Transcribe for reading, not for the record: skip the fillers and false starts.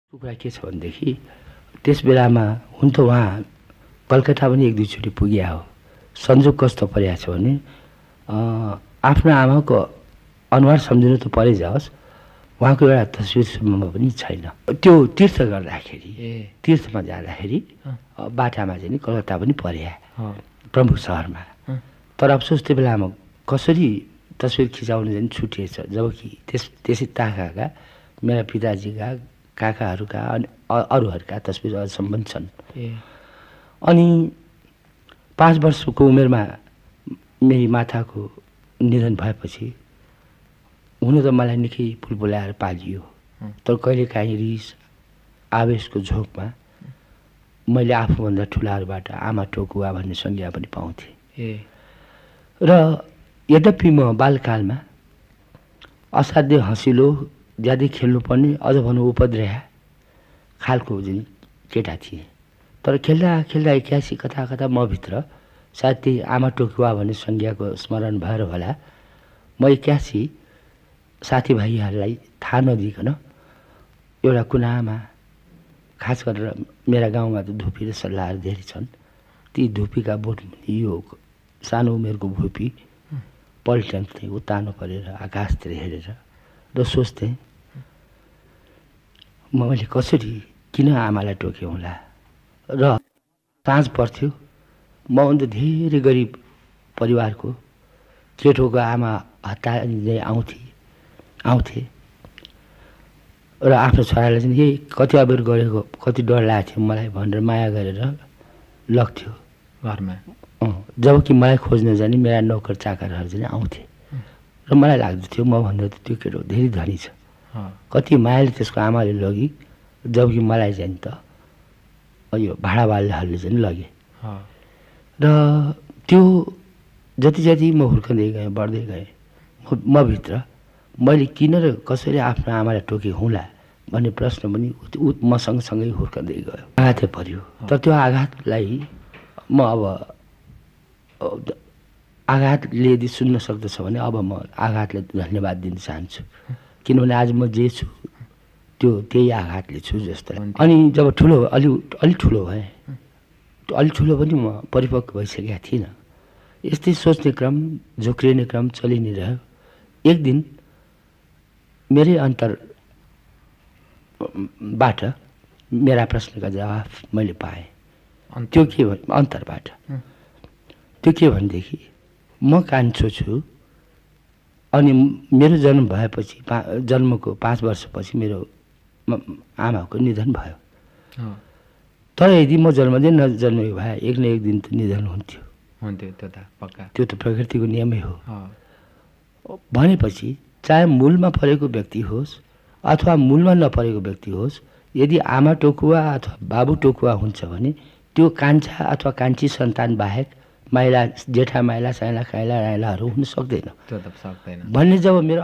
कुरा के छ भनेदेखि त्यस बेलामा हुन त उहाँ कलकत्ता पनि एक दुईचोटि पुगिया हो। संजोग कस्तो परेको छ भने आफ्नो आमाको अनुहार सम्झिनु त परै जाओस्, उहाँको एउटा तस्विरसम्म पनि छैन। त्यो तीर्थ गर्दाखेरि तीर्थमा जाँदाखेरि बाटामा चाहिँ नि कलकत्ता पनि पर्या प्रमुख सहरमा। तर अफसोस त्यो बेलामा कसरी तस्विर खिचाउनु चाहिँ छुटिएछ, जबकि त्यसै ताकाका मेरा पिताजीका काकाहरूका अनि अरूहरूका तस्विर अझसम्म छन्। अनि 5 वर्षको उमेरमा मेरी माताको निधन भएपछि हुनु त मलाई निकै फुलफुलाएर पालियो, तर कहिलेकाहीँ रिस आवेशको झोकमा मैले आफूभन्दा ठुलाहरूबाट आमा टोकुवा भन्ने संज्ञा पनि पाउँथेँ। र यद्यपि म बालकालमा असाध्य हँसिलो, ज्यादै खेल्नुपर्ने, अझ भनौँ उपद्रया खालको जुन केटा थिएँ। तर खेल्दा खेल्दा एक्कासी कता कता म भित्र सायद त्यही आमा टोकुवा भन्ने संज्ञाको स्मरण भएर होला, म एक्कासी साथीभाइहरूलाई थाहा नदिकन एउटा कुनामा, खास गरेर मेरा गाउँमा त धुपी र सल्लाहहरू धेरै छन्, ती धुपीका बोटमुनि यो सानो उमेरको भुपी पल्ट्याउँथेँ उत्तानो परेर आकाशतिर हेरेर र सोच्थेँ मैले कसरी किन आमालाई टोकेँ होला। र साँझ पर्थ्यो, मभन्दा धेरै गरिब परिवारको केटोको आमा हतारिँदै आउँथे र आफ्नो छोरालाई चाहिँ यही कति अबेर गरेको, कति डर लागेको थियो मलाई भनेर माया गरेर लग्थ्यो घरमा। जबकि मलाई खोज्न जाने मेरा नोकर चाकरहरू चाहिँ आउँथे र मलाई लाग्दथ्यो मभन्दा त त्यो केटो धेरै धनी छ, कति मायाले त्यसको आमाले लगी, जबकि मलाई चाहिँ त यो भाडावालहरूले चाहिँ लगे। र त्यो जति जति म हुर्कँदै गएँ, बढ्दै गएँ, म भित्र मैले किन र कसरी आफ्नो आमालाई टोकेँ होला भन्ने प्रश्न पनि म सँगसँगै हुर्कँदै गयो। आघातै पर्यो, तर त्यो आघातलाई म अब आघातले यदि सुन्न सक्दछ भने अब म आघातलाई धन्यवाद दिन चाहन्छु, किनभने आज म जे छु त्यो त्यही आघातले छु जस्तो। अनि जब अलि ठुलो भएँ, अलि ठुलो पनि म परिपक्व भइसकेका थिइनँ। यस्तै सोच्ने क्रम, झुक्रिने क्रम चलि नै रह्यो। एक दिन मेरै अन्तरबाट मेरा प्रश्नका जवाफ मैले पाएँ। त्यो के अन्तरबाट त्यो के भनेदेखि म कान्छो छु अनि मेरो जन्म भएपछि जन्मको 5 वर्षपछि मेरो आमाको निधन भयो। तर यदि म जन्मदै नजन्मेको भए एक न एक दिन त निधन हुन्थ्यो। त्यो त प्रकृतिको नियमै हो। भनेपछि चाहे मूलमा परेको व्यक्ति होस् अथवा मूलमा नपरेको व्यक्ति होस्, यदि आमा टोकुवा अथवा बाबु टोकुवा हुन्छ भने त्यो कान्छा अथवा कान्छी सन्तान बाहेक माइला, जेठा माइला, साइला, काइला, राइलाहरू हुन सक्दैन भन्ने जब मेरो